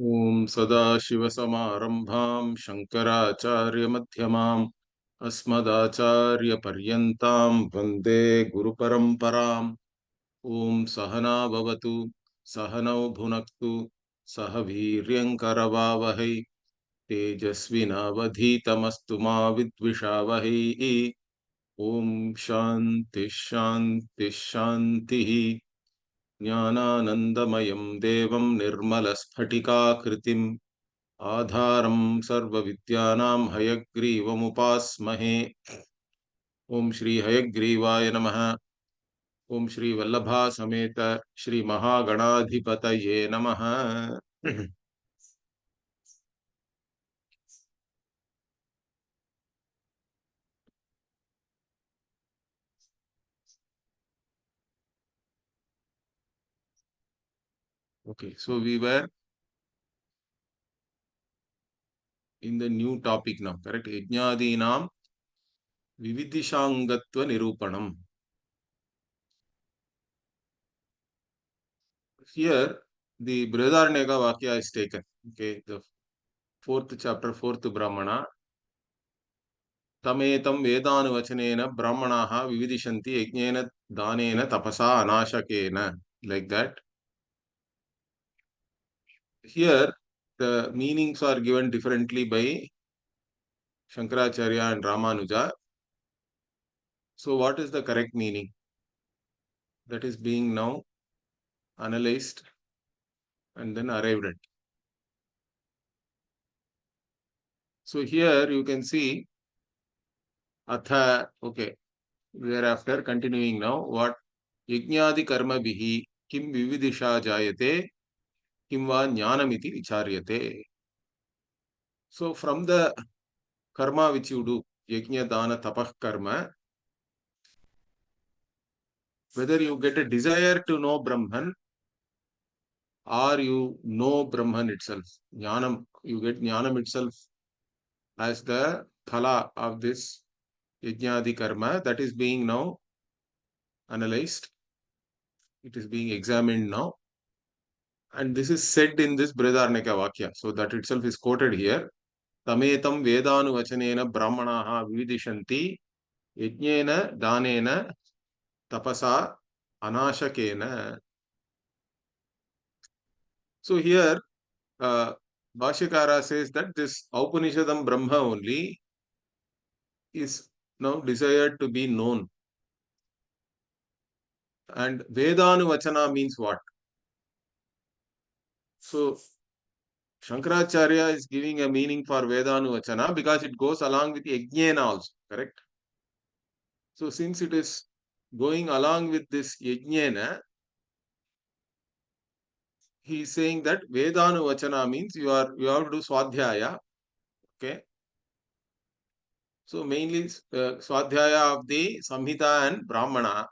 Om Sadashiva-Samarambham Shankara-Acharya-Madhyamam Asmadacharya-Paryantam Vande Guru-Paramparam. Om Sahana Bhavatu Sahanau Bhunaktu Sahaviryankaravavahai Tejasvinavadhitamastu ma Vidvishavahai. Om Shanti Shanti Shanti. Jnananandamaям devam nirmalasphटिकाकृतिम् आधारं सर्वविद्यानां हयग्रीवमुपास्महे. ओम श्री हयग्रीवाय नमः. ओम श्री वल्लभा समेत श्री महागणाधिपतये नमः. Okay, so we were in the new topic now, correct? yajnAdInAm-vividishAngatva-nirUpaNam. Here, the Brihadaranyaka-Vakya is taken. Okay, the fourth chapter, fourth Brahmana. तमेतं वेदानुवचनेन ब्राह्मणाः विविदिशन्ति यज्ञेन दानेन तपसा अनाशकेन. Like that. Here, the meanings are given differently by Shankaracharya and Ramanuja. So, what is the correct meaning? That is being now analyzed and then arrived at. So, here you can see Atha, okay, thereafter continuing now, what yajnadi karma bihi kim vividisha jayate kim va jnanamiti vicharyate. So, from the karma which you do, yajna, dana, tapah karma, whether you get a desire to know Brahman or you know Brahman itself, jnanam, you get jnanam itself as the phala of this yajnadi karma that is being now analyzed. It is being examined now. And this is said in this Brihadaranyaka Vakya. So that itself is quoted here. Tametam vedanu vachanena brahmanaha vividishanti yajnena danena tapasa anashakena. So here, Bhashyakara says that this Upanishadam Brahma only is now desired to be known. And Vedanu-vachana means what? So, Shankaracharya is giving a meaning for Vedanu-vachana because it goes along with Yajnana also, correct? So, since it is going along with this Yajnana, he is saying that Vedanu-vachana means you have to do Swadhyaya, okay? So, mainly Swadhyaya of the Samhita and Brahmana,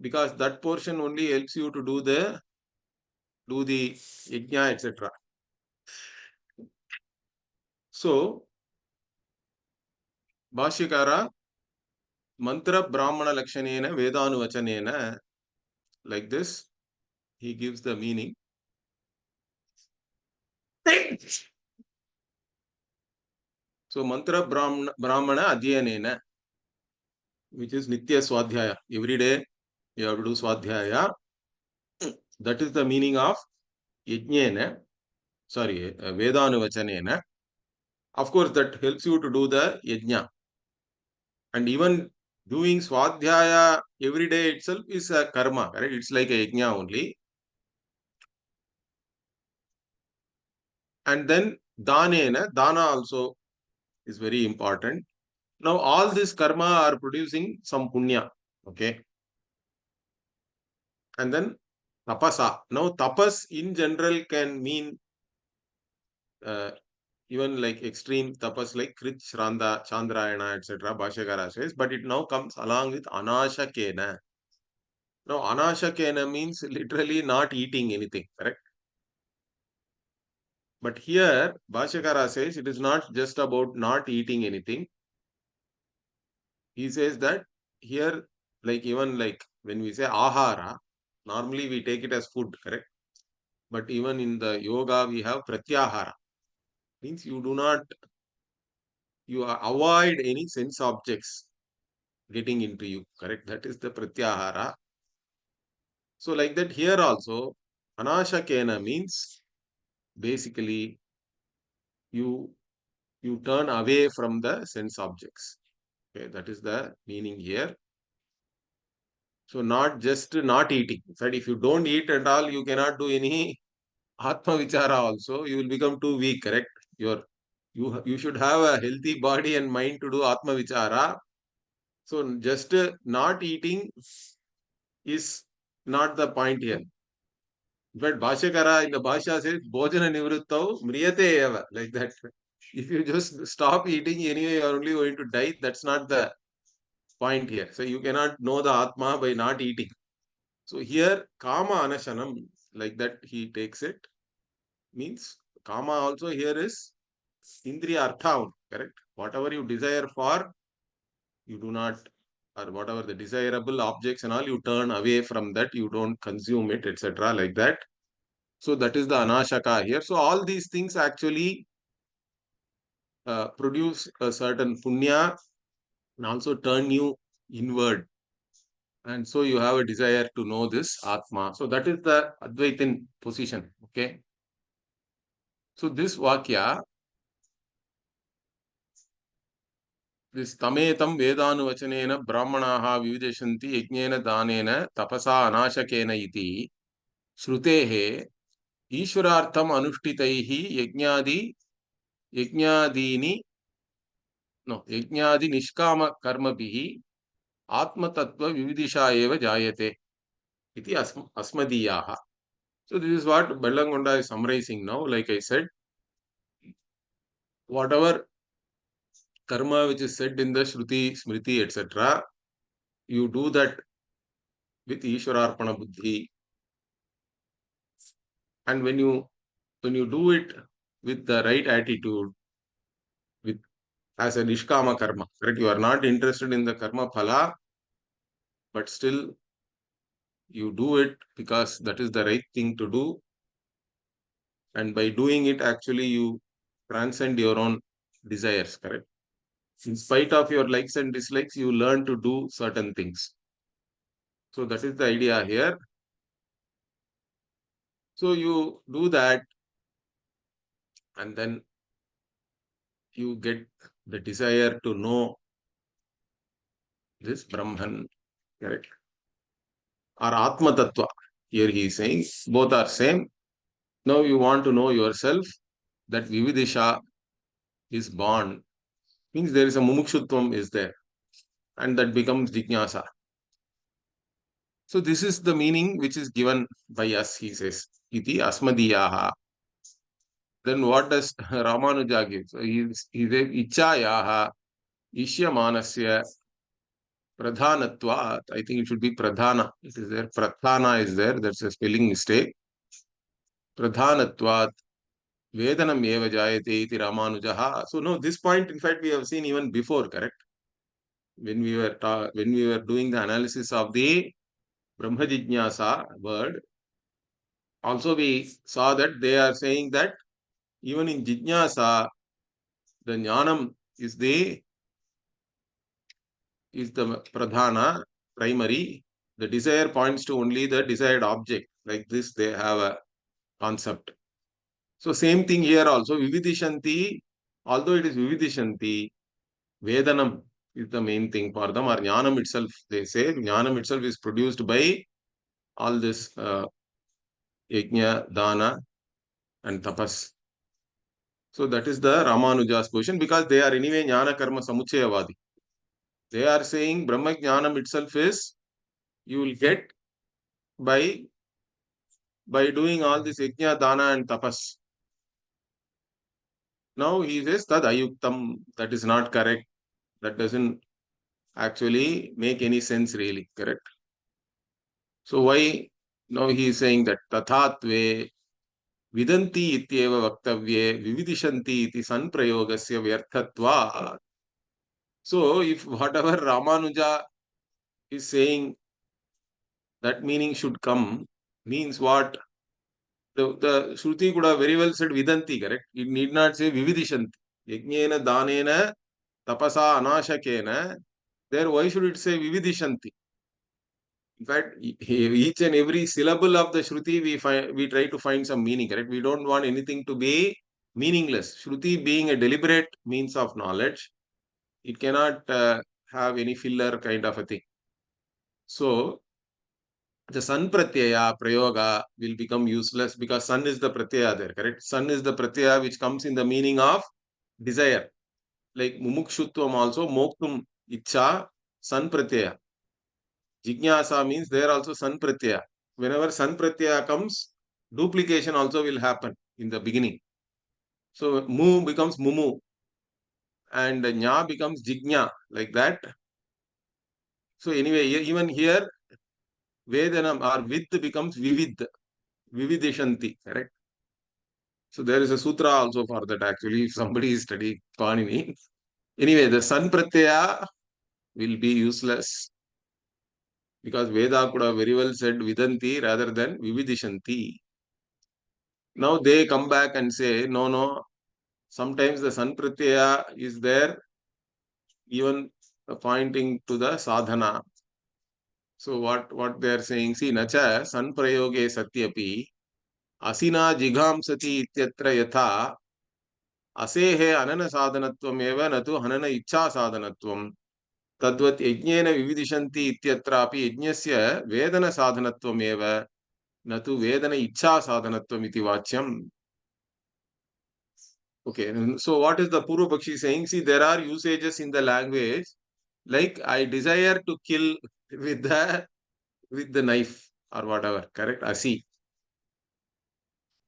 because that portion only helps you to do the yajna, etc. So, Bhashyakara mantra brahmana lakshanena vedanu-vachanena, like this, he gives the meaning. So, mantra brahmana adhyanena, which is nitya swadhyaya. Every day you have to do swadhyaya. That is the meaning of yajnena, sorry, vedanu-vachanena. Of course, that helps you to do the yajna. And even doing swadhyaya every day itself is a karma, right? It's like a yajna only. And then dana also is very important. Now, all this karma are producing some punya, okay? And then tapasa. Now, tapas in general can mean even like extreme tapas like Krit, Shranda, Chandrayana, etc. Bhashyakara says, but it now comes along with anashakena. Now, anashakena means literally not eating anything, correct? But here, Bhashyakara says it is not just about not eating anything. He says that here, like even like when we say ahara, normally we take it as food, correct? But even in the yoga, we have pratyahara. Means you avoid any sense objects getting into you. Correct? That is the pratyahara. So like that here also, anashakena means basically you turn away from the sense objects. Okay, that is the meaning here. So not just not eating. But if you don't eat at all, you cannot do any Atma Vichara also. You will become too weak, correct? You should have a healthy body and mind to do Atma Vichara. So just not eating is not the point here. But Bhashyakara in the Bhashya says, Bhojana Nivruttau Mriyate Eva. Like that. If you just stop eating, anyway, you are only going to die. That's not the point here. So you cannot know the Atma by not eating. So here, Kama Anashanam, like that he takes it, means Kama also here is Indriya Artha, correct? Whatever you desire for, you do not, or whatever the desirable objects and all, you turn away from that, you don't consume it, etc. like that. So that is the Anashaka here. So all these things actually produce a certain punya and also turn you inward. And so you have a desire to know this Atma. So that is the Advaitin position. Okay. So this Vakya, this Tametam Vedanuvachanena Brahmanaha Vividishanti Yajnena Danena Tapasa Anashakena iti Shrutehe Ishwarartham Anuštitaihi Yajnadini Yajnadi Nishkama Karmabihi Atma Tattva Vividisha Eva Jayate iti Asmadiyaha. So this is what Ballangonda is summarizing now. Like I said, whatever karma which is said in the Shruti, Smriti, etc., you do that with Ishwararpana Buddhi. And when you do it with the right attitude, with as a Nishkama karma, correct? You are not interested in the karma phala, but still you do it because that is the right thing to do. And by doing it, actually, you transcend your own desires, correct? In spite of your likes and dislikes, you learn to do certain things. So that is the idea here. So you do that, and then you get the desire to know this Brahman, correct? Or Atma Tattva. Here he is saying both are same. Now you want to know yourself, that Vividisha is born. Means there is a Mumukshutvam is there. And that becomes Jijnasa. So this is the meaning which is given by us, he says. Iti Asmadiyaha. Then what does Ramanuja give? So he says, Ichayaha Ishyamanasya Pradhanatvat. I think it should be Pradhana. It is there. Pradhana is there. That's a spelling mistake. Pradhanatvat Vedanam eva jayate iti Ramanujaha. So no, this point, in fact, we have seen even before, correct? When we were doing the analysis of the Brahma Jijnasa word, also we saw that they are saying that even in Jijnasa, the Jnanam is the Pradhana, primary. The desire points to only the desired object. Like this, they have a concept. So same thing here also. Vividishanti, although it is Vividishanti, Vedanam is the main thing for them, or Jnanam itself, they say. Jnanam itself is produced by all this Yajna, Dana, and Tapas. So that is the Ramanuja's position, because they are anyway Jnana Karma Samuchayavadi. They are saying Brahma Jnanam itself is, you will get by doing all this Yajna, Dana, and Tapas. Now he says Tad Ayuktam, that is not correct. That doesn't actually make any sense really, correct? So why now he is saying that Tathatve Vidanti ityeva vaktavye vividishanti iti sanprayogasya vyarthatva. So if whatever Ramanuja is saying, that meaning should come, means what? The Shruti could have very well said Vidanti, correct? It need not say Vividishanti. Yajnena Danena Tapasa Anashakena. There, why should it say Vividishanti? In fact, each and every syllable of the Shruti, we try to find some meaning, correct? We don't want anything to be meaningless. Shruti being a deliberate means of knowledge, it cannot have any filler kind of a thing. So, the san pratyaya prayoga will become useless because san is the pratyaya there, correct? San is the pratyaya which comes in the meaning of desire. Like mumukshutvam also, moktum icha, san pratyaya. Jignasa means there also san pratyaya. Whenever san pratyaya comes, duplication also will happen in the beginning. So mu becomes mumu and nya becomes jignya, like that. So anyway, even here, vedanam or vid becomes vivid, vividishanti, correct? So there is a sutra also for that actually, if somebody is studying Panini. Anyway, the san pratyaya will be useless because Veda could have very well said vidanti rather than vividishanti. Now they come back and say, no, sometimes the san pratyaya is there even pointing to the sadhana. So what they are saying, see, nacha san prayoge satyapi asina jighamsati ityatra yatha asehe anana sadhanatvam eva natu hanana icha sadhanatvam tadvat yajnena vividishanti ityatrapi yajnasya vedana sadhanatvam eva natu vedana icha sadhanatvam iti vachyam. Okay, so what is the Purva Pakshi saying? See, there are usages in the language like I desire to kill with the knife or whatever, correct? Asi.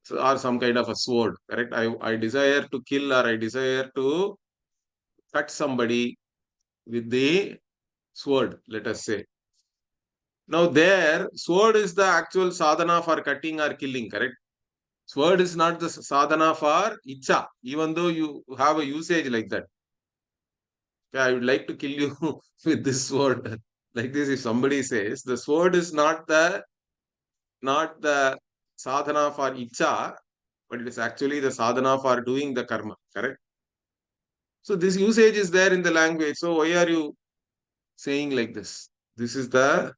So, or some kind of a sword, correct? I desire to kill or I desire to cut somebody with the sword, let us say. Now there, sword is the actual sadhana for cutting or killing, correct? Sword is not the sadhana for icha, even though you have a usage like that. Yeah, I would like to kill you with this sword. Like this, if somebody says, the sword is not the sadhana for icha, but it is actually the sadhana for doing the karma, correct? So this usage is there in the language. So why are you saying like this? This is the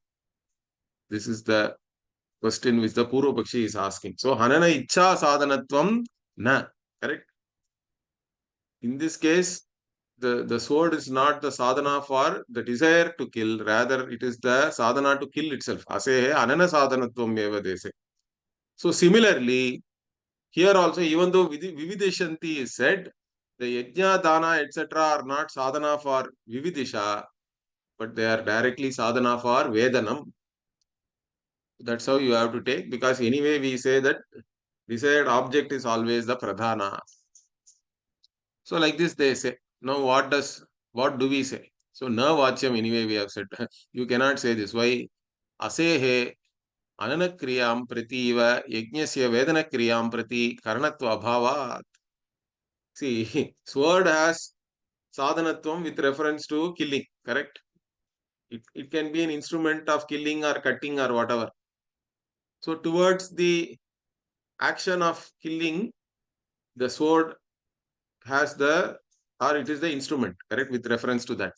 question which the Purva Pakshi is asking. So hanana icha sadhanatvam na, correct? In this case, the sword is not the sadhana for the desire to kill, rather it is the sadhana to kill itself. Asehe anana sadhanatvam eva dese. So similarly, here also, even though Vividishanti is said, the yajna, dana, etc. are not sadhana for Vividisha, but they are directly sadhana for Vedanam. That's how you have to take, because anyway we say that desired object is always the pradhana. So like this they say. Now what do we say? So na vachyam anyway we have said. You cannot say this. Why? Asehe ananakriyam prati eva yajnasya vedanakriyam prati karanatva abhavat. See, sword has sadhanatvam with reference to killing, correct? It can be an instrument of killing or cutting or whatever. So towards the action of killing, the sword has it is the instrument, correct, with reference to that.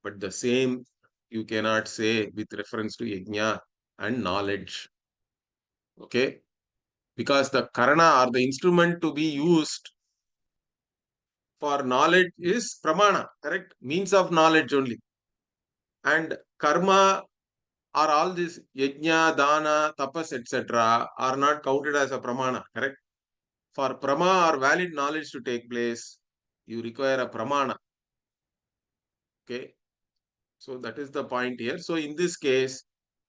But the same you cannot say with reference to yajna and knowledge. Okay? Because the karana or the instrument to be used for knowledge is pramana, correct? Means of knowledge only. And karma or all this yajna, dana, tapas, etc. are not counted as a pramana, correct? For prama or valid knowledge to take place, you require a pramana. Okay? So that is the point here. So in this case,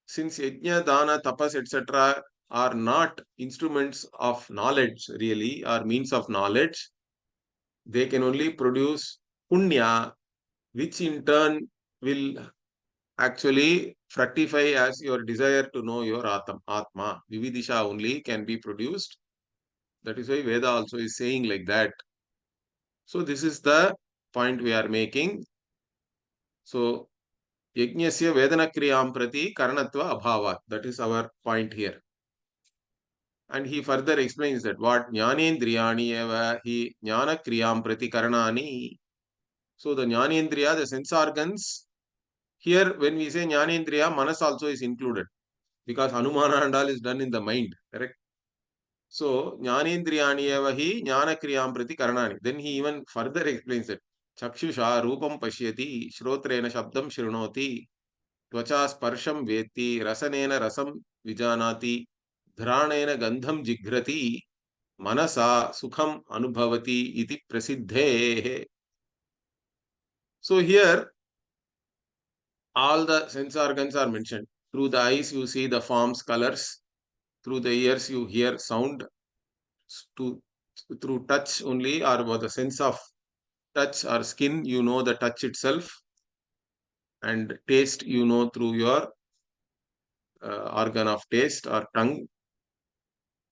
since yajna, dana, tapas, etc. are not instruments of knowledge really, or means of knowledge, they can only produce punya, which in turn will actually fructify as your desire to know your Atma. Vividisha only can be produced. That is why Veda also is saying like that. So this is the point we are making. So yajnasya vedana kriyam prati karanatva abhavat. That is our point here. And he further explains that what jnanendriyani eva hi jnana kriyam pratikarnani. So the jnanendriya, the sense organs, here when we say jnanendriya, manas also is included because Hanumana and all is done in the mind, correct? So jnanendriyani eva hi jnana kriyam pratikarnani. Then he even further explains that chakshusha rupam pashyati, shrotrena shabdam shrunoti, त्वचा स्पर्शम वेत्ति रसनेन रसम विजानाति घ्राणेन गंधम जिघ्रति मनसा सुखम अनुभवति इति प्रसिद्धेः. So here all the sense organs are mentioned. Through the eyes you see the forms, colors. Through the ears you hear sound. Through touch only or the sense of touch or skin you know the touch itself. And taste you know through your organ of taste or tongue.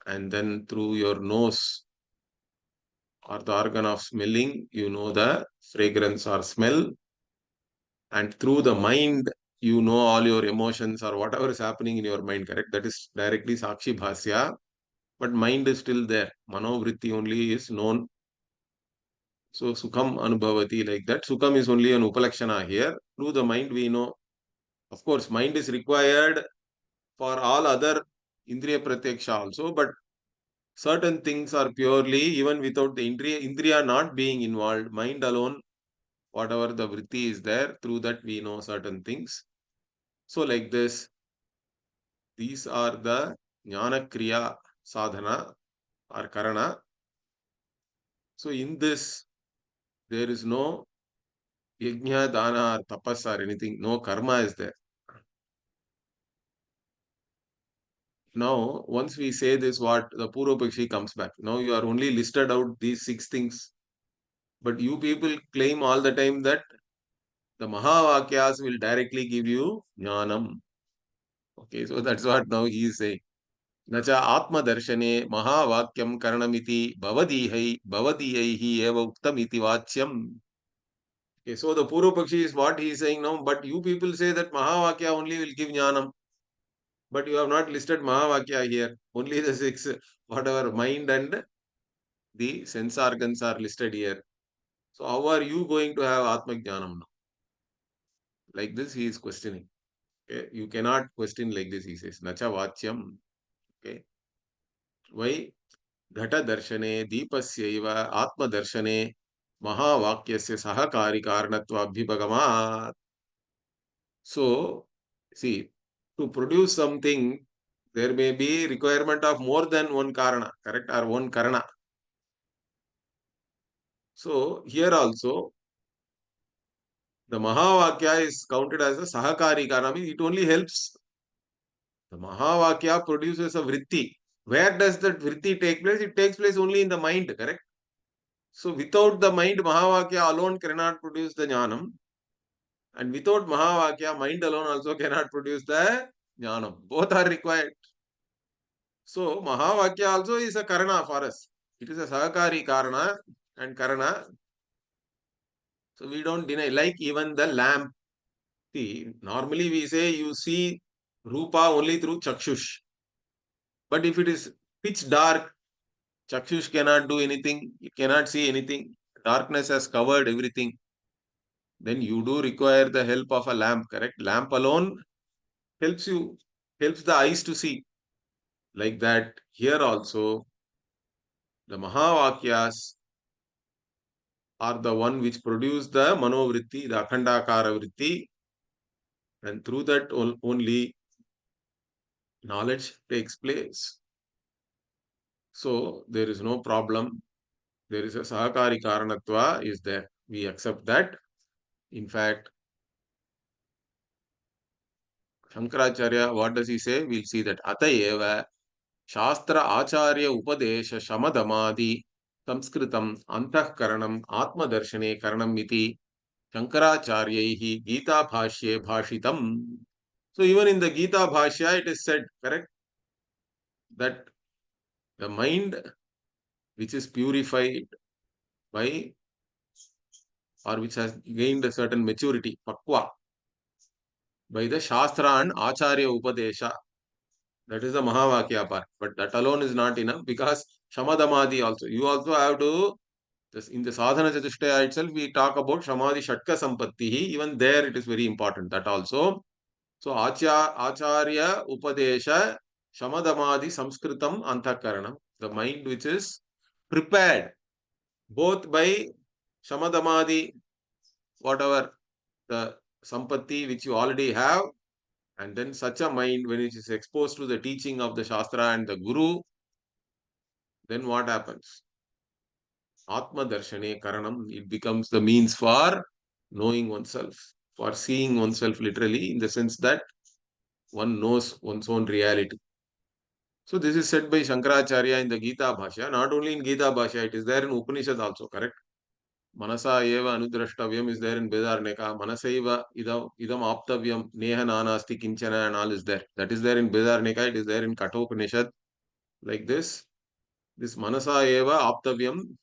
And then through your nose or the organ of smelling, you know the fragrance or smell. And through the mind, you know all your emotions or whatever is happening in your mind, correct? That is directly Sakshi Bhasya. But mind is still there. Manovritti only is known. So Sukham Anubhavati, like that. Sukham is only an Upalakshana here. Through the mind, we know. Of course, mind is required for all other Indriya Pratyaksha also, but certain things are purely, even without the Indriya not being involved, mind alone, whatever the vritti is there, through that we know certain things. So like this, these are the jnana kriya sadhana or karana. So in this, there is no yajna, dana or tapas or anything. No karma is there. Now, once we say this, what the Purva Pakshi comes back. Now you are only listed out these 6 things. But you people claim all the time that the Mahavakyas will directly give you jnanam. Okay, so that's what now he is saying. Nacha Atma Darshane Mahavakyam Karanamiti Bhavadihaihi Eva Uktamiti Vachyam. Okay, so the Purva Pakshi is what he is saying now, but you people say that Mahavakya only will give jnanam. But you have not listed Mahavakya here. Only the 6, whatever mind and the sense organs are listed here. So how are you going to have Atma Jnanam now? Like this he is questioning. Okay? You cannot question like this, he says. Nacha Vachyam. Okay. Why? Ghata Darshane, Deepasyaiva, Atma Darshane, Mahavakyasya Sahakari Karanatva Abhibhagamat. So, see, to produce something, there may be requirement of more than one Karana, correct? Or one Karana. So, here also, the Mahavakya is counted as a Sahakari Karana, means it only helps. The Mahavakya produces a vritti. Where does that vritti take place? It takes place only in the mind, correct? So without the mind, Mahavakya alone cannot produce the jnanam. And without Mahavakya, mind alone also cannot produce the jnanam. Both are required. So Mahavakya also is a karana for us. It is a sahakari karana and karana. So we don't deny. Like even the lamp. See, normally we say you see Rupa only through Chakshush. But if it is pitch dark, Chakshush cannot do anything. It cannot see anything. Darkness has covered everything. Then you do require the help of a lamp, correct? Lamp alone helps you, helps the eyes to see. Like that, here also, the Mahavakyas are the one which produce the Manovritti, the Akhandakara Vritti, and through that only knowledge takes place. So, there is no problem. There is a Sahakari Karanatva is there. We accept that. In fact, Shankaracharya, what does he say? We'll see that. Atayeva Shastra Acharya Upadesha Shamadamadi Samskritam Antahkaranam Atmadarshane Karanam Iti Shankaracharyahi Gita Bhashye Bhashitam. So even in the Gita Bhashya it is said, correct, that the mind which is purified by or which has gained a certain maturity, pakwa, by the Shastra and Acharya Upadesha, That is the Mahavakya part. But that alone is not enough, because Shamadamadi also. You also have to, in the Sadhana Chatushtaya itself, we talk about Shamadhi Shatka Sampattihi. Even there it is very important, that also. So Acharya Upadesha Shamadamadi Samskritam Antakaranam. The mind which is prepared both by Shamadamadi, whatever the Sampatti which you already have, and then such a mind, when it is exposed to the teaching of the Shastra and the Guru, then what happens? Atma Darshane Karanam, it becomes the means for knowing oneself, for seeing oneself literally, in the sense that one knows one's own reality. So this is said by Shankaracharya in the Gita Bhashya. Not only in Gita Bhashya, it is there in Upanishad also, correct? Manasa eva anudrashtavyam is there in Bedarneka. Manasaiva idam aptavyam neha nanasti kinchana, and all is there. That is there in Bedarneka, it is there in Kathopanishad. Like this Manasa eva aptavyam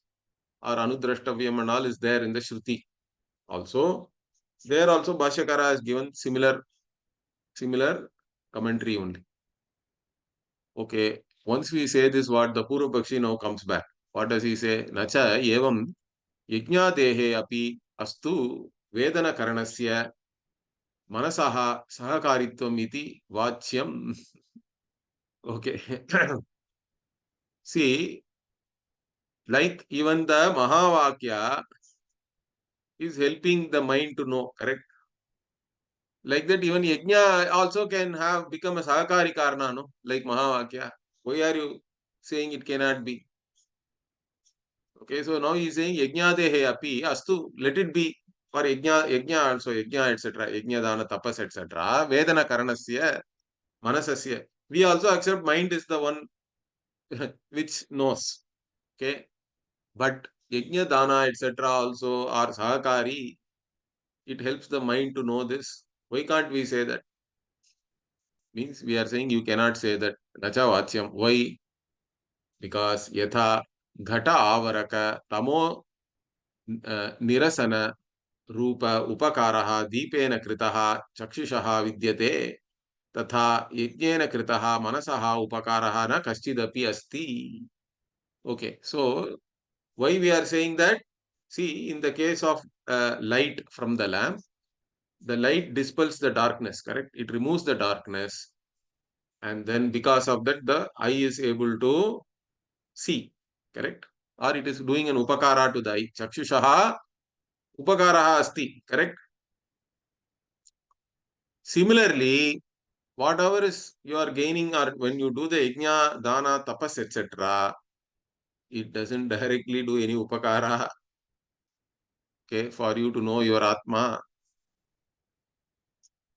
or anudrashtavyam and all is there in the Shruti. Also, there also Bhashyakara has given similar commentary only. Okay, once we say this, what the Purva Pakshi now comes back. What does he say? Nacha evam yajnAdehe api astu vedana karanasya manasaha sahakaritvam iti vachyam. Okay. See, like even the Mahavakya is helping the mind to know, correct? Like that, even yajna also can have become a sahakari karna, no? Like Mahavakya. Why are you saying it cannot be? Okay, so now he is saying yajnadehe api astu, let it be for yajna also, yajna etc. Yajna dana tapas etc. Vedana karanasya manasasya. We also accept mind is the one which knows. Okay, but yajna dana etc. also are sahakari. It helps the mind to know this. Why can't we say that? Means we are saying you cannot say that. Nacha vachyam. Why? Because yatha ghata avaraka tamo nirasana रूप उपकारः दीपेन कृतः चक्षुषः विद्यते तथा यज्ञेन कृतः मनसः उपकारः न कश्चिदपि अस्ति. Okay, so why we are saying that? See, in the case of light from the lamp, the light dispels the darkness, correct? It removes the darkness, and then because of that the eye is able to see, correct? Or it is doing an upakara to the eye. Chakshushaha upakaraha asti, correct? Similarly, whatever is you are gaining, or when you do the yajna, dana, tapas, etc., it doesn't directly do any upakara, okay, for you to know your Atma.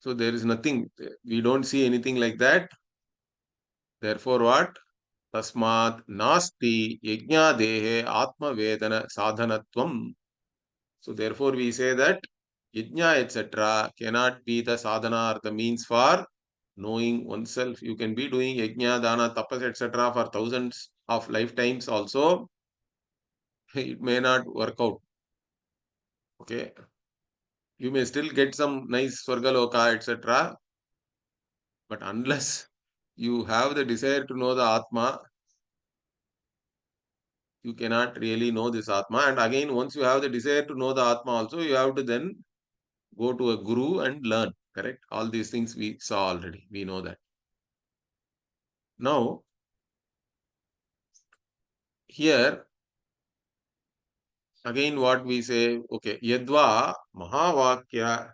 So there is nothing, we don't see anything like that. Therefore, what? Tasmat nasti yajna dehe atma vedana sadhanatvam. So therefore, we say that yajna, etc., cannot be the sadhana or the means for knowing oneself. You can be doing yajna, dana, tapas, etc. for thousands of lifetimes also. It may not work out. Okay. You may still get some nice Swargaloka, etc. But unless you have the desire to know the Atma, you cannot really know this Atma. And again, once you have the desire to know the Atma also, you have to then go to a Guru and learn. Correct? All these things we saw already. We know that. Now, here, again what we say, okay, Yadva Mahavakyam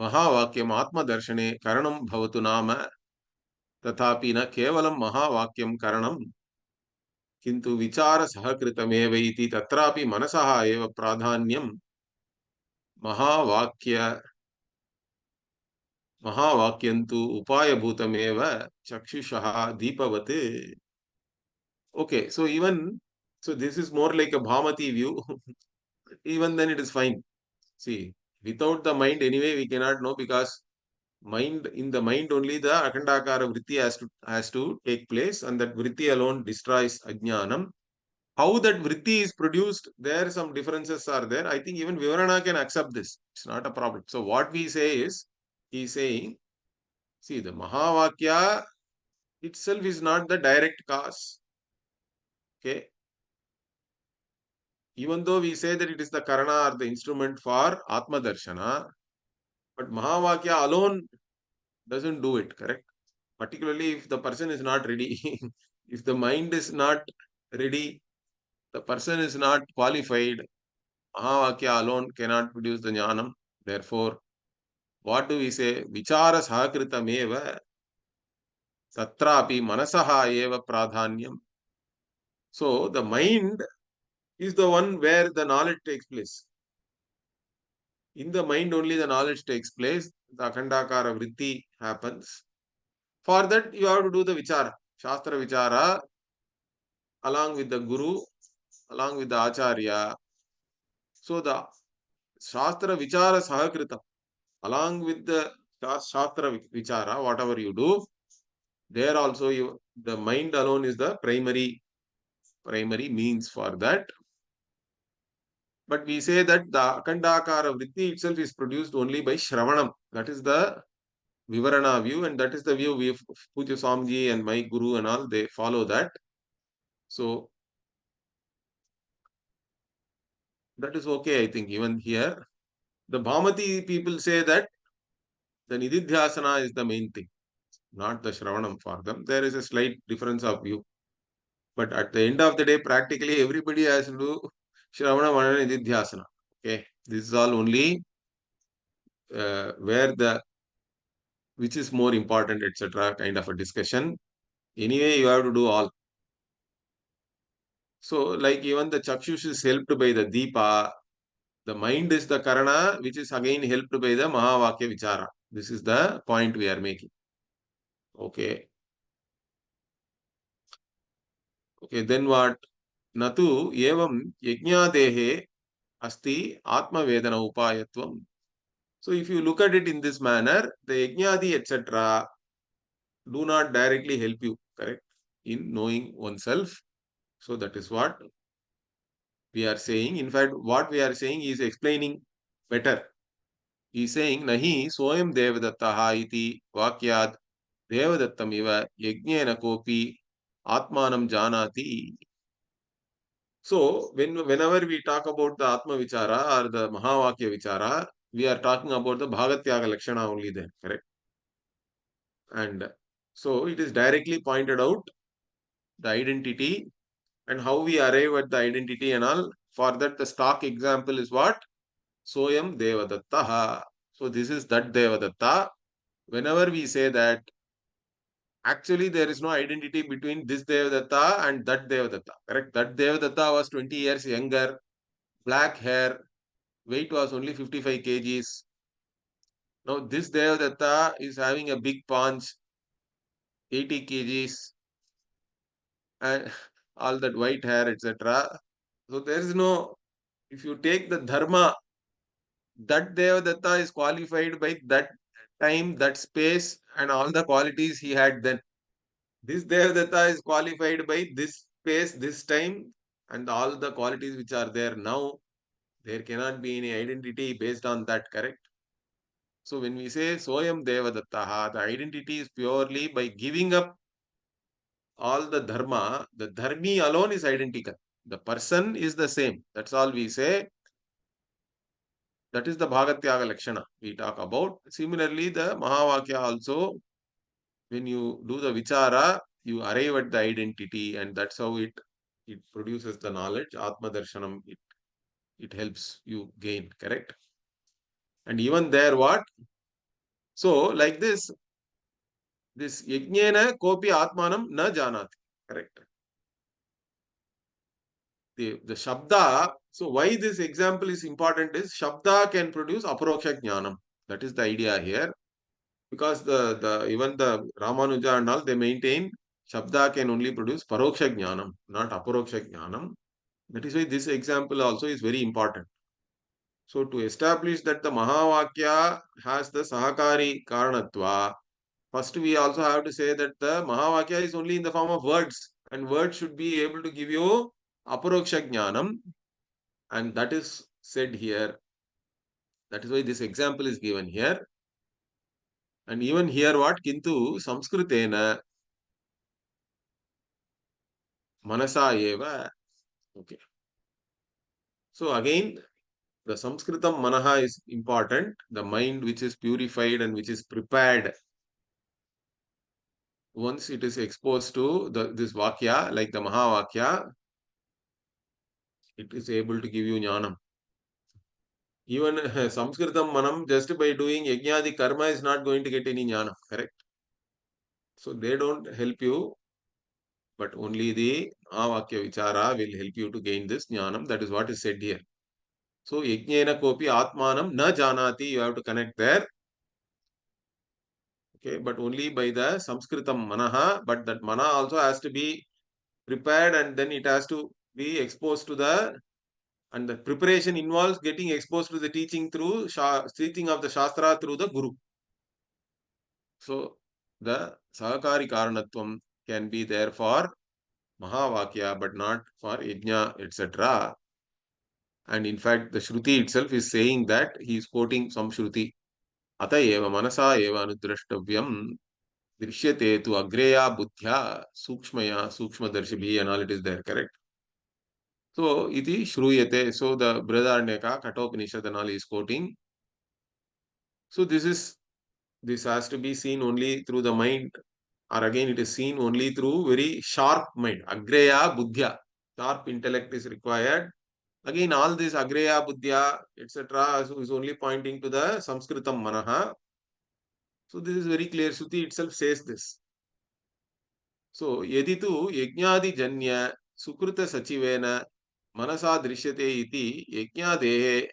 Atma-darshane Karanam Bhavatu Nama Tathapi na Kevalam Mahavakyam Karanam Kintu Vichara Sahakritameva iti Tatrapi Manasaha eva Pradhanyam Mahavakya Mahavakyantu Upaya Bhutameva Chakshushaha Deepavate. Okay, so this is more like a Bhamati view. Even then it is fine. See, without the mind anyway we cannot know, because in the mind only the Akhandakara Vritti has to take place, and that Vritti alone destroys Ajnanam. How that Vritti is produced, there some differences are there. I think even Vivarana can accept this. It's not a problem. So what we say is, he is saying, see, the Mahavakya itself is not the direct cause. Okay. Even though we say that it is the Karana or the instrument for Atma Darshana, but Mahavakya alone doesn't do it, correct? Particularly if the person is not ready, if the mind is not ready, the person is not qualified, Mahavakya alone cannot produce the jnanam. Therefore, what do we say? Vichara sahakritam eva tatrapi manasaha eva pradhanyam. So, the mind is the one where the knowledge takes place. In the mind only the knowledge takes place. The Akhandakara vritti happens. For that, you have to do the vichara, Shastra vichara, along with the Guru, along with the Acharya. So, the Shastra vichara sahakritam, along with the Shastra vichara, whatever you do, there also the mind alone is the primary means for that. But we say that the Akhandakara vritti itself is produced only by Shravanam. That is the Vivarana view, and that is the view we Puja Swamiji and my Guru and all, they follow that. So that is okay, I think, even here. The Bhamati people say that the Nididhyasana is the main thing, not the Shravanam for them. There is a slight difference of view. But at the end of the day, practically everybody has to do Shravanam and Nididhyasana. Okay, this is all only where which is more important, etc. kind of a discussion. Anyway, you have to do all. So, like even the Chakshush is helped by the Deepa, the mind is the Karana, which is again helped by the Mahavakya Vichara. This is the point we are making. Okay. Okay, then what? Natu evam yajnadehe asti atma vedana upayatvam. So, if you look at it in this manner, the yajnadi, etc., do not directly help you, correct, in knowing oneself. So, that is what we are saying. In fact, what we are saying is explaining better. He is saying, Nahi soyam devadattaha iti vakyad devadattam iva yajnena kopi atmanam janati. So, whenever we talk about the Atma Vichara or the Mahavakya Vichara, we are talking about the Bhagatyaga Lakshana only there, correct? And so, it is directly pointed out the identity and how we arrive at the identity and all. For that, the stock example is what? Soyam Devadattaha. So, this is that Devadatta. Whenever we say that, actually there is no identity between this Devadatta and that Devadatta, correct? That Devadatta was 20 years younger, black hair, weight was only 55 kgs. Now, this Devadatta is having a big paunch, 80 kgs, and all that white hair, etc. So, there is no, if you take the Dharma, that Devadatta is qualified by that time, that space, and all the qualities he had then. This Devadatta is qualified by this space, this time, and all the qualities which are there now. There cannot be any identity based on that, correct? So when we say Soyam Devadattaha, the identity is purely by giving up all the dharma. The dharmi alone is identical. The person is the same. That's all we say. That is the Bhagatyaga Lakshana we talk about. Similarly, the Mahavakya also, when you do the Vichara, you arrive at the identity, and that's how it produces the knowledge. Atma Darshanam, it helps you gain, correct? And even there, what? So, like this yajnena kopi atmanam na janati, correct? The Shabda, so why this example is important is Shabda can produce Aparoksha Jnanam. That is the idea here. Because even the Ramanuja and all, they maintain Shabda can only produce Paroksha Jnanam, not Aparoksha Jnanam. That is why this example also is very important. So to establish that the Mahavakya has the Sahakari Karanatva, first we also have to say that the Mahavakya is only in the form of words, and words should be able to give you Aparoksha Jnanam, and that is said here. That is why this example is given here. And even here what? Kintu Samskritena manasa eva. Okay. So again, the Sanskritam manaha is important. The mind which is purified and which is prepared. Once it is exposed to this vakya, like the Mahavakya, it is able to give you jnanam. Even Sanskritam manam, just by doing yajnadi karma, is not going to get any jnana, correct? So they don't help you, but only the Mahavakya vichara will help you to gain this jnanam. That is what is said here. So yajnena kopi atmanam na janati, you have to connect there. Okay, but only by the Sanskritam manaha, but that mana also has to be prepared and then it has to be exposed to and the preparation involves getting exposed to the teaching through teaching of the Shastra through the Guru. So the Sahakari Karanatvam can be there for Mahavakya, but not for Yajna, etc. And in fact, the Shruti itself is saying that he is quoting some Shruti. Ata eva manasa eva anudrashtavyam drishyate tu agreya buddhya sukshmaya sukshmadarshibhi, and all it is there, correct? So, iti shruyate. So, the Brihadaranyaka, Kathopanishad and all is quoting. So, this has to be seen only through the mind, or again it is seen only through very sharp mind. Agreya buddhya. Sharp intellect is required. Again, all this agreya buddhya, etc. is only pointing to the Sanskritam manaha. So, this is very clear. Shruti itself says this. So, yaditu yajnadi janya sukruta sachivena manasa drishyate iti yajnadehe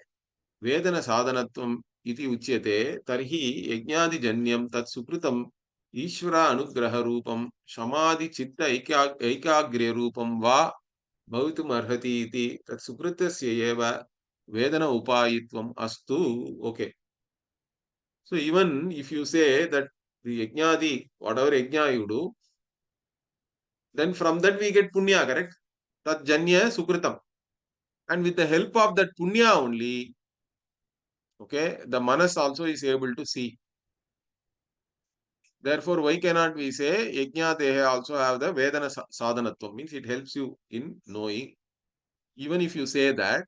vedana sadhanatvam iti uchyate tarhi yajnadijanyam tat sukrutam ishvara anugraha rupam samadhi chitta aikagriya rupam va bhavitum arhati iti tat sukrutasya eva vedana upayitvam astu. Okay. So even if you say that the yajnadi, whatever yajna you do, then from that we get punya, correct? Tat janya sukritam. And with the help of that punya only, okay, the manas also is able to see. Therefore, why cannot we say yajna also have the vedana sadhanatvam, means it helps you in knowing. Even if you say that,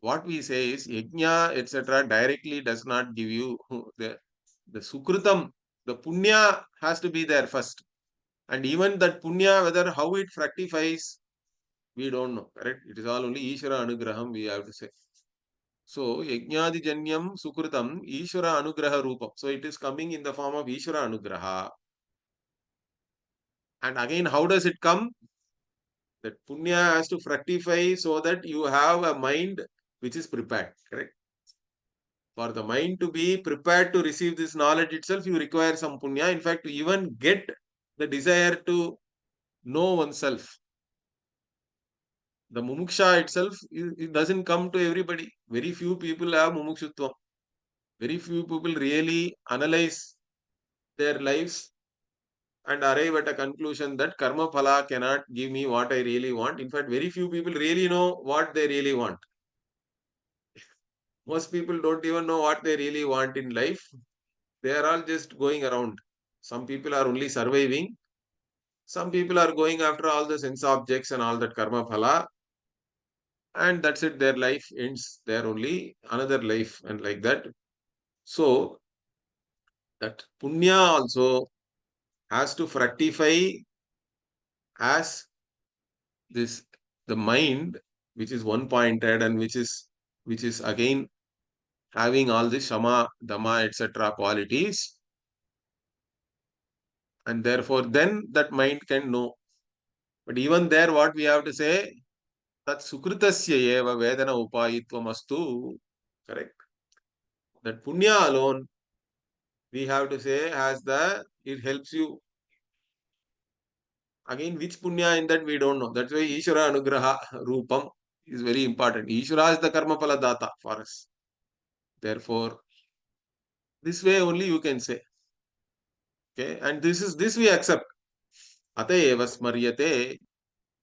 what we say is yajna, etc. directly does not give you the sukritam. The punya has to be there first. And even that punya, whether how it fructifies, we don't know, correct? It is all only Ishvara Anugraham, we have to say. So, Yajnadi Janyam Sukritam Ishvara Anugraha Rupam. So, it is coming in the form of Ishvara Anugraha. And again, how does it come? That punya has to fructify so that you have a mind which is prepared, correct? For the mind to be prepared to receive this knowledge itself, you require some punya. In fact, to even get the desire to know oneself. The mumuksha itself, it doesn't come to everybody. Very few people have mumukshutva. Very few people really analyze their lives and arrive at a conclusion that karma phala cannot give me what I really want. In fact, very few people really know what they really want. Most people don't even know what they really want in life. They are all just going around. Some people are only surviving. Some people are going after all the sense objects and all that karma phala. And that's it. Their life ends there only. Another life and like that. So, that punya also has to fructify as this, the mind, which is one pointed and which is again having all the shama, dhamma, etc. qualities. And therefore, then that mind can know. But even there, what we have to say, that sukritasya eva vedana upayitvam astu. Correct. That punya alone, we have to say, it helps you. Again, which punya in that we don't know. That's why Ishvara Anugraha Rupam is very important. Ishvara is the karma phala data for us. Therefore, this way only you can say. Okay, and this we accept. Ata eva smaryate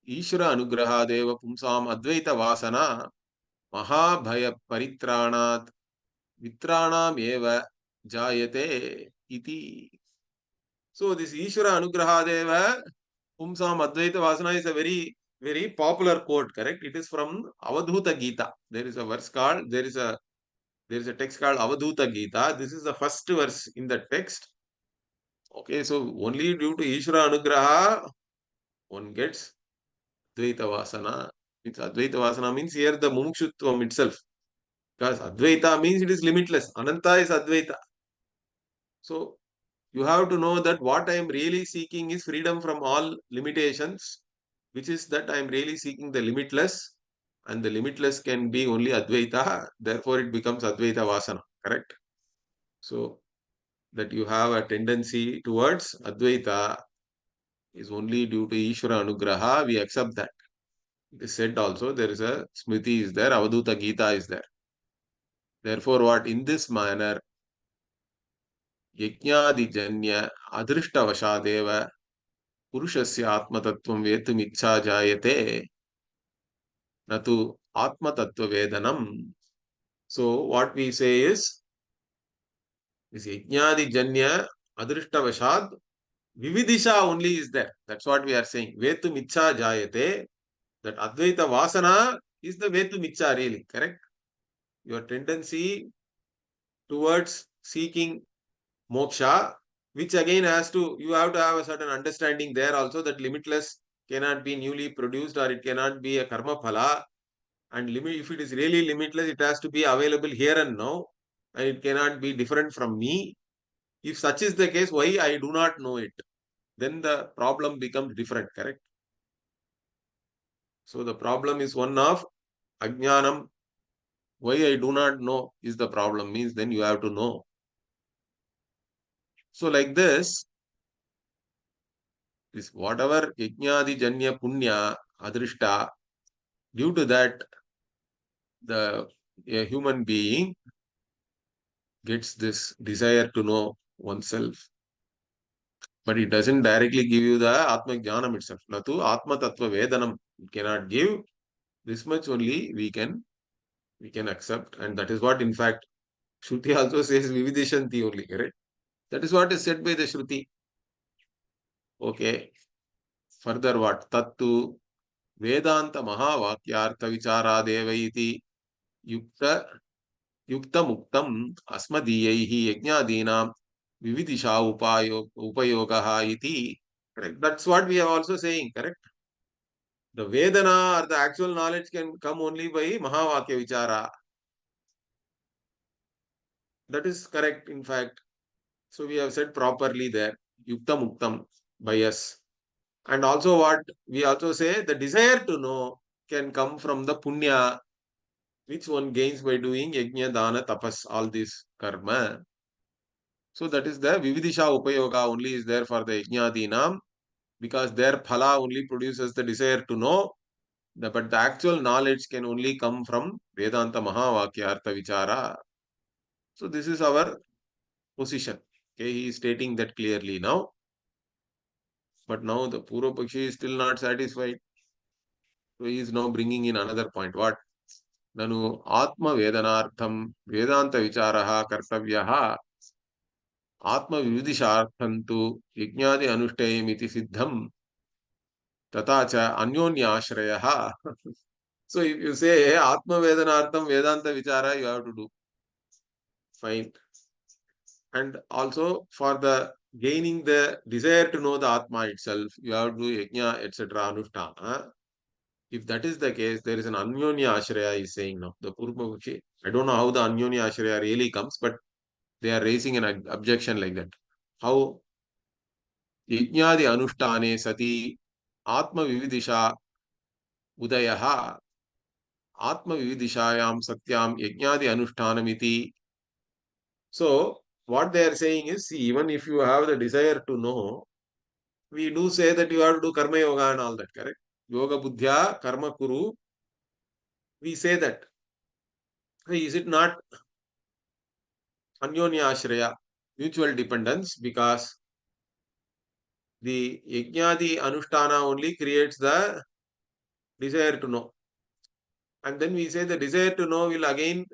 Ishvara Anugrahadeva Pumsam Advaita Vasana Mahabhaya Paritranat Vitranam eva Jayate iti. So this Ishvara Anugrahadeva Pumsam Advaita Vasana is a very very popular quote, correct? It is from Avadhuta Gita. There is a verse called, there is a text called Avadhuta Gita. This is the first verse in the text. Okay, so only due to Ishvara Anugraha, one gets Advaita Vasana. It's Advaita Vasana means here the Mumukshutvam itself. Because Advaita means it is limitless. Ananta is Advaita. So you have to know that what I am really seeking is freedom from all limitations, which is that I am really seeking the limitless, and the limitless can be only Advaita. Therefore, it becomes Advaita Vasana. Correct? So that you have a tendency towards Advaita is only due to Ishvara Anugraha. We accept that. It is said also, there is a Smriti is there, Avadhuta Gita is there. Therefore, what in this manner, Yajnadijanya Adrishtavashadeva Purushasya Atmatattvam Vetumitsa Jayate Natu Atmatattva Vedanam. So, what we say is, this Yajnadijanya Adrishtavashad Vividisha only is there. That's what we are saying. Vetumitsa Jayate. That Advaita Vasana is the Vetumitsa really, correct? Your tendency towards seeking moksha, which again has to, you have to have a certain understanding there also that limitless cannot be newly produced or it cannot be a karma phala. And if it is really limitless, it has to be available here and now. And it cannot be different from me. If such is the case, why I do not know it? Then the problem becomes different, correct? So the problem is one of ajnanam. Why I do not know is the problem, means then you have to know. So like this whatever yajnadi janya punya adrishta, due to that a human being gets this desire to know oneself. But it doesn't directly give you the Atma Jnanam itself. Natu Atma Tattva Vedanam. It cannot give. This much only we can accept. And that is what in fact Shruti also says Vividishanti only, correct? That is what is said by the Shruti. Okay. Further what? Tattu Vedanta Mahavakyartha Vicharadeva iti Yukta Muktam Asmadiyaihi Yajnadinam Vividisha Upayogaha iti. Correct. That's what we are also saying, correct? The Vedana or the actual knowledge can come only by Mahavakya Vichara. That is correct, in fact. So we have said properly there, Yukta Muktam by us. And also what we also say, the desire to know can come from the Punya, which one gains by doing Yajna, Dana, Tapas, all this karma. So that is the Vividisha Upayoga only is there for the yajnAdInam, because their phala only produces the desire to know. But the actual knowledge can only come from Vedanta Mahavakya Artha Vichara. So this is our position. Okay, he is stating that clearly now. But now the Purva Pakshi is still not satisfied. So he is now bringing in another point. What? Nanu Atma Vedanartham Vedanta Vicharaha Kartavyaha Atma Vividisharthantu Yajnadi Anuštayamiti Siddham Tatacha Anyonyashrayaha. So if you say Atma Vedanartham Vedanta Vichara, you have to do. Fine. And also for the gaining the desire to know the Atma itself, you have to do Yajna, etc. Anushtana. If that is the case, there is an Anyonya Ashraya is saying now. The Purva, I don't know how the Anyonya Ashraya really comes, but they are raising an objection like that. How Yajnadi Anushtane Sati Atma Vividisha Udayaha Atma Vividishayam Satyam Yajnadi Anushtanamiti. So what they are saying is, see, even if you have the desire to know, we do say that you have to do karma yoga and all that, correct? Yoga buddhya karma kuru. We say that. Is it not anyonya ashraya, mutual dependence? Because the yajnadi anushtana only creates the desire to know. And then we say the desire to know will again,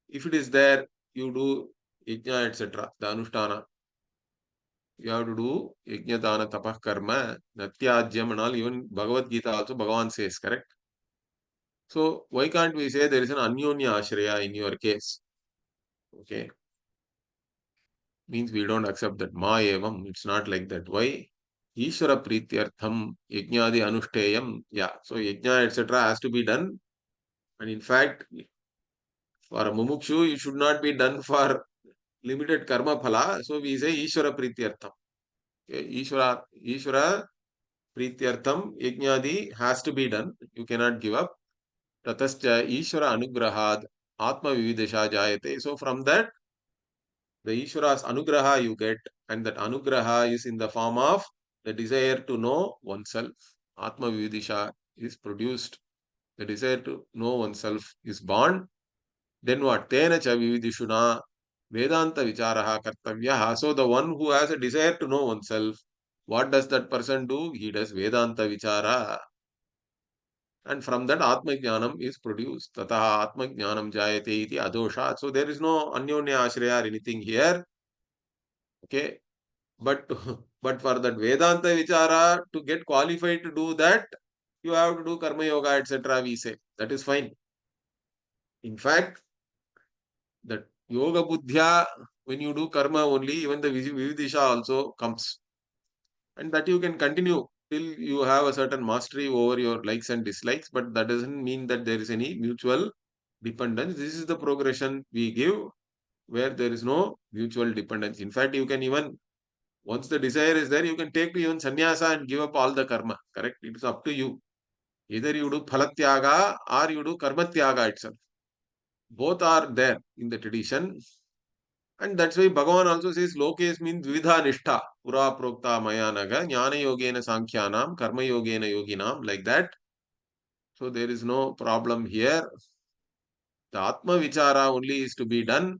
if it is there, you do yajna, etc., the anushtana. You have to do yajna, dana, tapah, karma, natyajyam and all. Even Bhagavad Gita also Bhagavan says, correct? So why can't we say there is an anyonya ashraya in your case? Okay. Means we don't accept that. Ma evam. It's not like that. Why? Ishvara prityartham yajnadi anushteyam. Yeah. So yajna, etc. has to be done. And in fact, for a mumukshu, it should not be done for limited karma phala. So we say Ishvara prityartham. Okay. Ishvara prityartham yajnadi has to be done. You cannot give up. Tatascha Ishvara anugrahad atma vividisha jayate. So from that, the Ishvara's anugraha you get, and that anugraha is in the form of the desire to know oneself. Atma vividisha is produced. The desire to know oneself is born. Then what? Tena cha vividishuna Vedanta vicharaha kartavyaha. So the one who has a desire to know oneself, what does that person do? He does Vedanta vichara. And from that Atma Jnanam is produced. Tataha Atma Jnanam Jayate iti adosha. So there is no Anyonya Ashraya or anything here. Okay. But but for that Vedanta Vichara, to get qualified to do that, you have to do Karma Yoga, etc. We say. That is fine. In fact, that Yoga Buddhya, when you do Karma only, even the Vividisha also comes. And that you can continue till you have a certain mastery over your likes and dislikes, but that doesn't mean that there is any mutual dependence. This is the progression we give where there is no mutual dependence. In fact, you can even, once the desire is there, you can take to even sannyasa and give up all the karma. Correct? It is up to you. Either you do phalatyaga or you do karmatyaga itself. Both are there in the tradition. And that's why Bhagavan also says Lokes means Vidha Nishtha. Pura Prokta Mayanaga, Jnana Yogena Sankhyanam, Karma Yogena Yoginam, like that. So there is no problem here. The Atma Vichara only is to be done.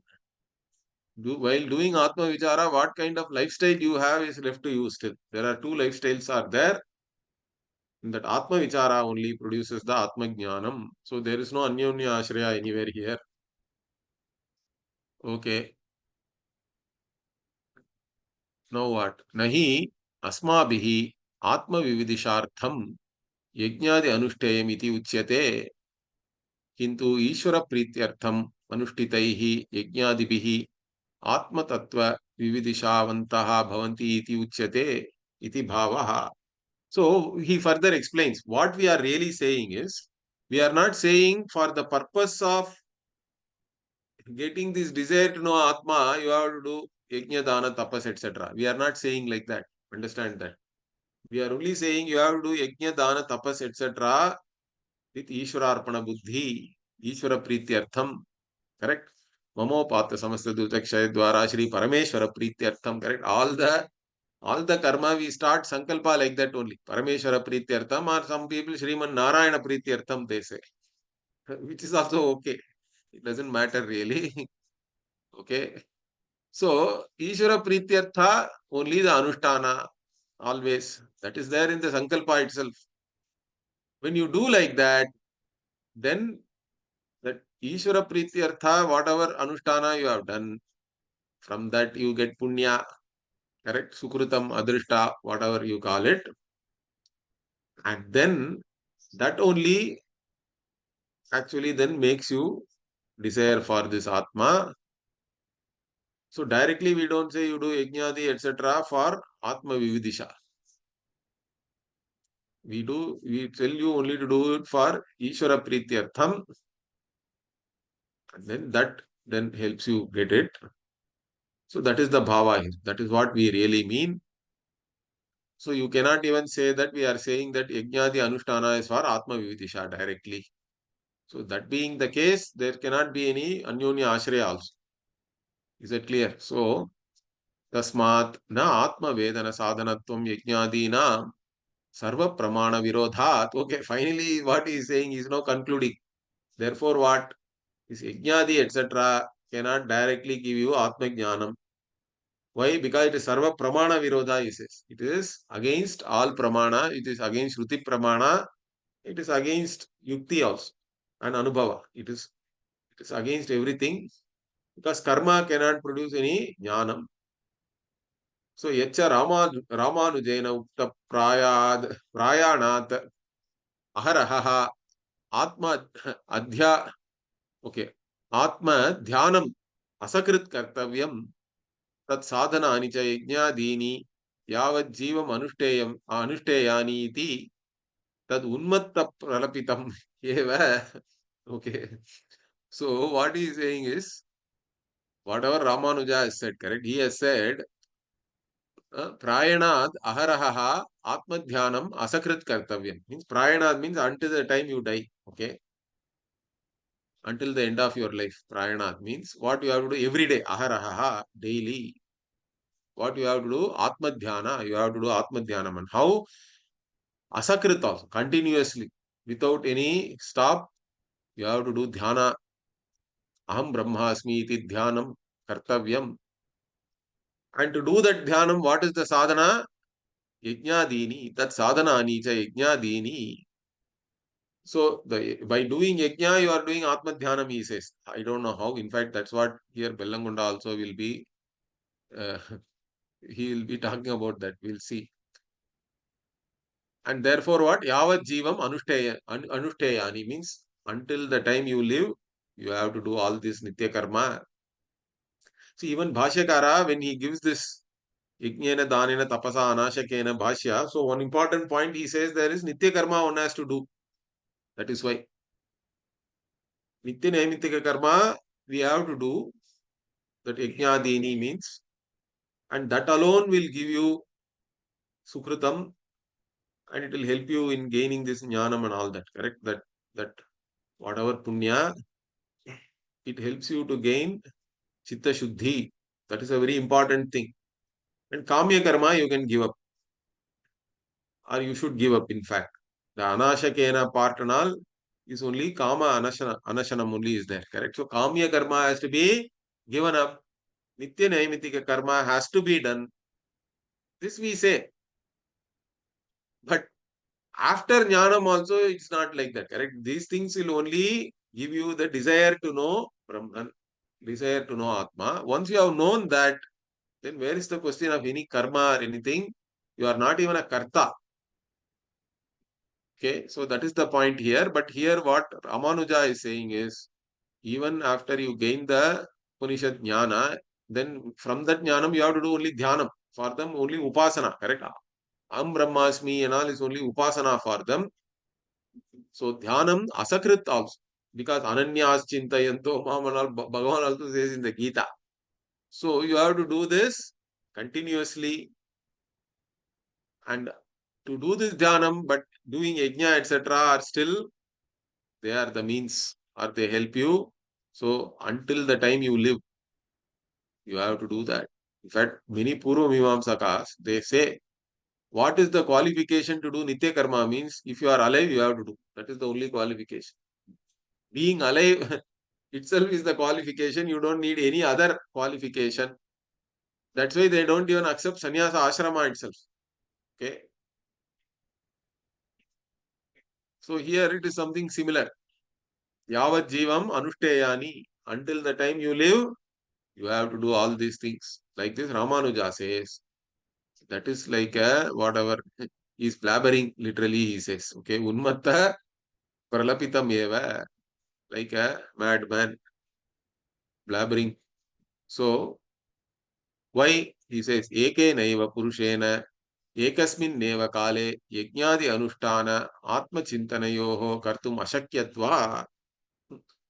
While doing Atma Vichara, what kind of lifestyle you have is left to you still. There are two lifestyles are there. And that Atma Vichara only produces the Atma Jnanam. So there is no Anyonya Ashraya anywhere here. Okay. Now what? Nahi Asmabihi Atma Vividishartham Yajnadi Anušteyam iti uchyate. Kintu Ishvara Prityartham Anuštitaihi Yajnadibihi Atma Tattva Vividishavantaha Bhavanti iti uchyate iti bhavaha. So he further explains what we are really saying is, we are not saying for the purpose of getting this desire to know Atma, you have to do Yajna, Dana, Tapas, etc. We are not saying like that. Understand that. We are only saying you have to do Yajna, Dana, Tapas, etc. with Ishvara Arpana Buddhi, Ishvara Prityartham. Correct? Mamopata Samasta Dutakshaya Dwara Shri Parameshwara Prityartham. Correct? All the karma we start sankalpa like that only. Parameshwara Prityartham, or some people Shriman Narayana Prityartham they say. Which is also okay. It doesn't matter really. Okay. So, Ishvara Prityartha, only the Anushtana, always. That is there in the Sankalpa itself. When you do like that, then that Ishvara Prityartha, whatever Anushtana you have done, from that you get Punya, correct? Sukrutam, Adrishta, whatever you call it. And then that only actually then makes you desire for this Atma. So directly we don't say you do Yajnadi, etc. for Atma Vividisha. We tell you only to do it for Ishvara Prityartham. And then that then helps you get it. So that is the bhava here. That is what we really mean. So you cannot even say that we are saying that Yajnadi Anushtana is for Atma Vividisha directly. So that being the case, there cannot be any Anyonya Ashraya also. Is that clear? So, Tasmat na Atma Vedana Sadhanatvam Yajnadinam Sarva Pramana Virodhat. Okay, finally what he is saying is now concluding. Therefore what? This Yajnadi etc. cannot directly give you Atma Jnanam. Why? Because it is Sarva Pramana Virodha, he says. It is against all Pramana. It is against Shruti Pramana. It is against Yukti also and Anubhava. It is against everything because karma cannot produce any jnanam. So yacha Ramanujena Ukta Prayanat Aharaha Atma Adhya, okay, Atma Dhyanam Asakrit Kartavyam Tat Sadhana Anicha Yajnadini Yavat Jivam Anušteyani iti Tad Unmatta Pralapitam Eva. Okay. So what he is saying is, whatever Ramanuja has said, correct? He has said, Prayanad Aharaha Atmadhyanam Asakrit Kartavyam. Means Prayanad means until the time you die. Okay. Until the end of your life. Prayanad means what you have to do every day. Aharaha, daily. What you have to do? Atmadhyana. You have to do Atmadhyanam. And how? Asakrit also. Continuously. Without any stop. You have to do Dhyana. Aham Brahmasmi iti Dhyanam Kartavyam. And to do that Dhyanam, what is the sadhana? Yajnadini. That sadhana cha yajnadini. So by doing yajna, you are doing Atma Dhyanam, he says. I don't know how. In fact, that's what here Bellangunda also will be. He will be talking about that. We'll see. And therefore, what? Yavat Jivam Anushteyani means until the time you live, you have to do all this Nitya Karma. See, even Bhashyakara, when he gives this Yajnena Danena Tapasa Anashakena Bhashya, so one important point he says there is Nitya Karma one has to do. That is why. Nitya Naimittika Karma we have to do. That Yajnadini means. And that alone will give you Sukritam and it will help you in gaining this Jnanam and all that. Correct? That whatever Punya, it helps you to gain Chitta Shuddhi. That is a very important thing. And Kamya Karma you can give up. Or you should give up in fact. The Anashakena part and all is only Kama Anashanam only is there. Correct? So Kamya Karma has to be given up. Nitya Naimitika Karma has to be done. This we say. But after Jnanam also it's not like that. Correct? These things will only give you the desire to know Brahman, desire to know Atma. Once you have known that, then where is the question of any karma or anything? You are not even a karta. Okay, so that is the point here. But here what Ramanuja is saying is, even after you gain the Upanishad Jnana, then from that Jnanam you have to do only Dhyanam. For them only Upasana, correct? Am Brahmasmi and all is only Upasana for them. So Dhyanam Asakrit also. Because Ananyas Chintayanto Bhagavan also says in the Gita. So you have to do this continuously. And to do this Dhyanam, but doing Yajna, etc. are still, they are the means or they help you. So until the time you live, you have to do that. In fact, many Purva Mimamsakas, they say, what is the qualification to do Nitya Karma means if you are alive, you have to do. That is the only qualification. Being alive itself is the qualification. You don't need any other qualification. That's why they don't even accept sannyasa ashrama itself. Okay. So here it is something similar. Yavat jivam anushteyani. Until the time you live, you have to do all these things. Like this Ramanuja says. That is like a whatever. He's blabbering, literally he says. Okay. Unmatta pralapitam eva. Like a madman. Blabbering. So, why? He says, Eke naiva purushena ekasminneva kale yajnadi anushtana atma chintanayoho kartum ashakyatva.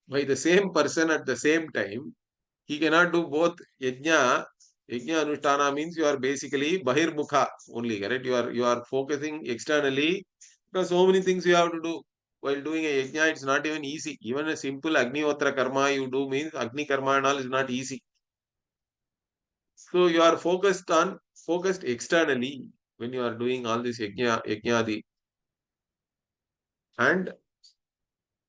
By the same person at the same time, he cannot do both yajna. Yajna anushtana means you are basically bahirmukha only, correct? You are focusing externally because so many things you have to do. While doing a yajna, it's not even easy. Even a simple agnihotra karma you do means agni karma and all is not easy. So you are focused externally when you are doing all this yajnadi. And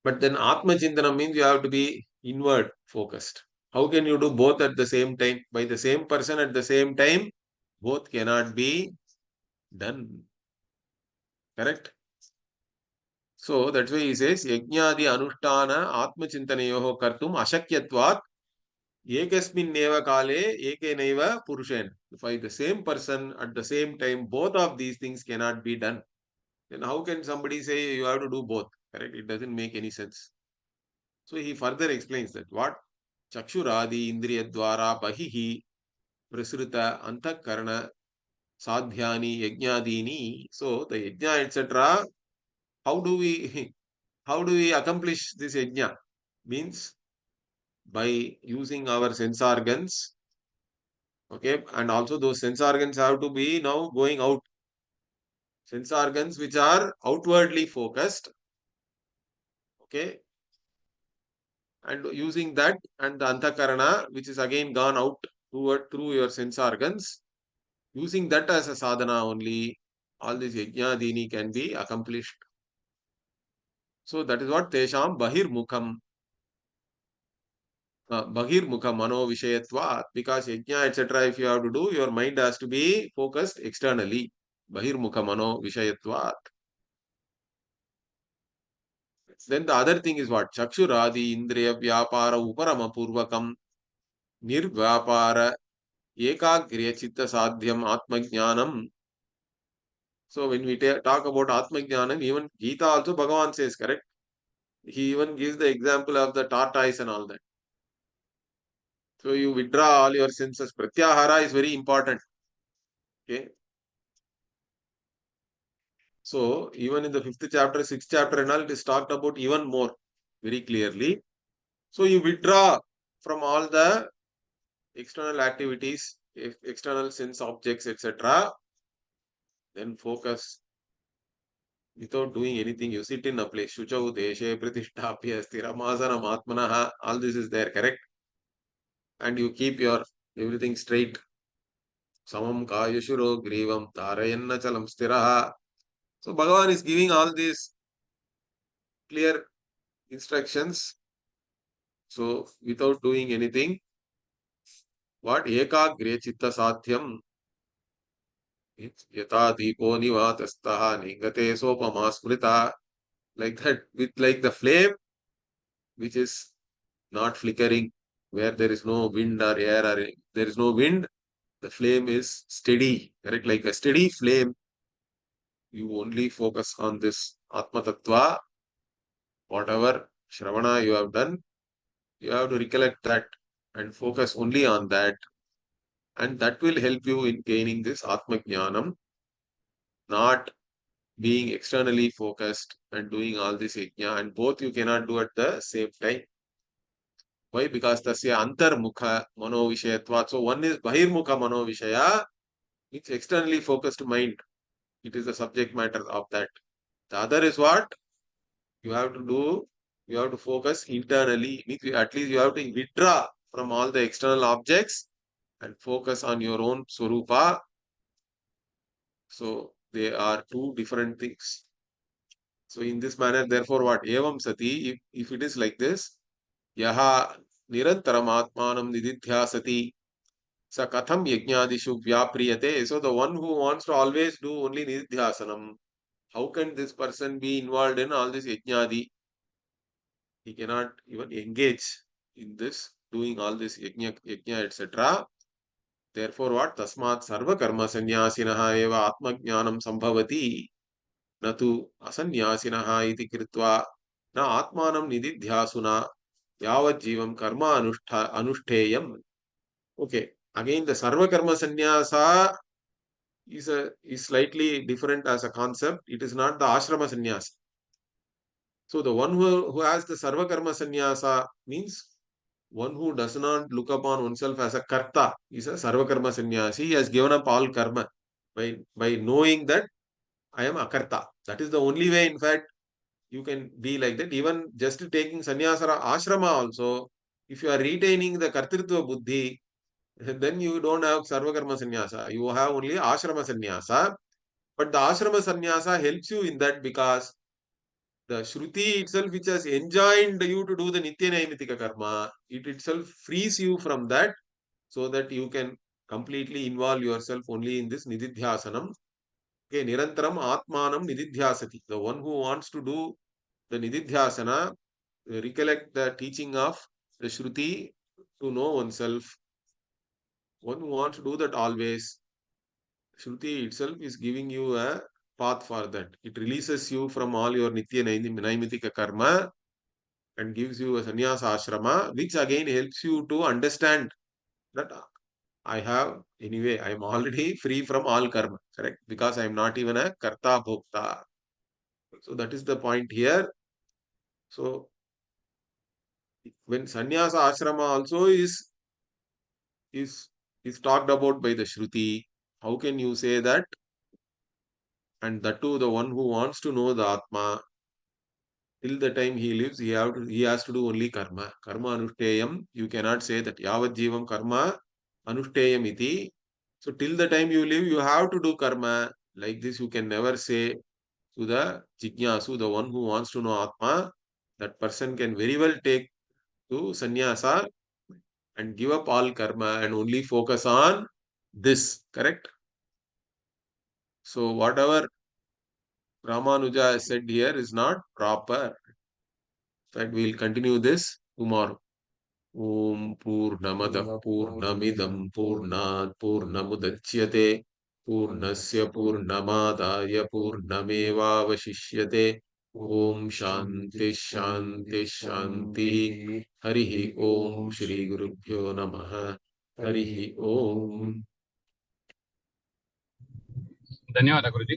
but then Atma Chintanam means you have to be inward focused. How can you do both at the same time? By the same person at the same time, both cannot be done. Correct? So that's why he says Yajnadi Anushtana Atma Chintanayoho Kartum Ashakyatvat Ekasminneva kale ekenaiva purushen. By the same person at the same time, both of these things cannot be done. Then how can somebody say you have to do both? Correct? It doesn't make any sense. So he further explains that what Chakshuradi Indriya Dwara Bahihi Prasruta Antakarana Sadhyani Yajnadini. So the yajna, etc. How do we how do we accomplish this yajna? Means by using our sense organs. Okay, and also those sense organs have to be now going out. Sense organs which are outwardly focused. Okay, and using that and the antakarana which is again gone out through your sense organs, using that as a sadhana only, all this yajnadini can be accomplished. So that is what tesham bahirmukham bahirmukha mano vishayatva, because yajna etc. if you have to do, your mind has to be focused externally. Bahirmukha mano vishayatva. Then the other thing is what? Chakshuradi indriya vyapara uparama purvakam nirvyapara ekagriya chitta sadhyam atmajnanam. So when we talk about atmajnanam, even Gita also Bhagavan says, correct? He even gives the example of the tortoise and all that. So you withdraw all your senses. Pratyahara is very important. Okay. So even in the 5th chapter, 6th chapter and all, it is talked about even more very clearly. So you withdraw from all the external activities, external sense objects, etc. Then focus without doing anything. You sit in a place. Shuchau deshe pratishtapya sthiramasanam atmanaha. All this is there, correct? And you keep your everything straight. Samam kayashuro grivam tarayanna chalam sthiraha. So Bhagavan is giving all these clear instructions. So without doing anything, what ekagre chitta sadhyam yata deepo nivatastaha ningate sopama smrita, like that, with like the flame which is not flickering, where there is no wind or air or there is no wind, the flame is steady, correct? Like a steady flame, you only focus on this Atma Tattva. Whatever Shravana you have done, you have to recollect that and focus only on that. And that will help you in gaining this Atma Jnanam, not being externally focused and doing all this yajna. And both you cannot do at the same time. Why? Because tasya antarmukha mano vishayatva. So one is bahirmukha mano vishaya, it's externally focused mind. It is the subject matter of that. The other is what? You have to do, you have to focus internally. At least you have to withdraw from all the external objects and focus on your own Swarupa. So they are two different things. So in this manner, therefore, what? Evam sati, if it is like this, yaha nirantaram atmanam nididhyasati sa katham yajnadishu vyapriyate. So the one who wants to always do only nididhyasanam, how can this person be involved in all this yajnadi? He cannot even engage in this, doing all this yajna etc. Therefore, what? Tasmat sarva karma sannyasinaha eva atma jnanam sambhavati natu asanyasinaha iti kritva na atmanam nididhyasuna yavat jivam karma anushteyam. Okay. Again, the sarva karma sannyasa is slightly different as a concept. It is not the ashrama sannyasa. So the one who has the sarva karma sannyasa means one who does not look upon oneself as a karta is a sarva karma sannyasi. He has given up all karma by knowing that I am akarta. That is the only way, in fact, you can be like that. Even just taking sannyasa ashrama also, if you are retaining the kartritva buddhi, then you don't have sarva karma sannyasa. You have only ashrama sannyasa. But the ashrama sannyasa helps you in that, because the Shruti itself, which has enjoined you to do the Nitya Naimitika karma, it itself frees you from that, so that you can completely involve yourself only in this Nididhyasanam. Okay, Nirantaram Atmanam Nididhyasati. The one who wants to do the Nididhyasana, recollect the teaching of the Shruti to know oneself. One who wants to do that always. Shruti itself is giving you a path for that. It releases you from all your Nitya Naimitika karma and gives you a sannyasa ashrama, which again helps you to understand that I am already free from all karma, correct? Because I am not even a karta bhokta. So that is the point here. So when sannyasa ashrama also is is talked about by the Shruti, how can you say that? And that too, the one who wants to know the Atma, till the time he lives, he has to do only karma. Karma anushteyam. You cannot say that yavat jivam karma anushteyam iti. So till the time you live, you have to do karma. Like this, you can never say to the jignasu, the one who wants to know Atma, that person can very well take to sannyasa and give up all karma and only focus on this. Correct? So whatever Ramanuja has said here is not proper. In fact, we will continue this tomorrow. Om Purnamada Purnamidam Purnat Purnamudachyate Purnasya Purnamadaya Purnameva Vashishyate Om Shanti Shanti Shanti Harihi Om Shri Gurubhyo Namaha Harihi Om. ಧನ್ಯವಾದ ಗುರುಜಿ.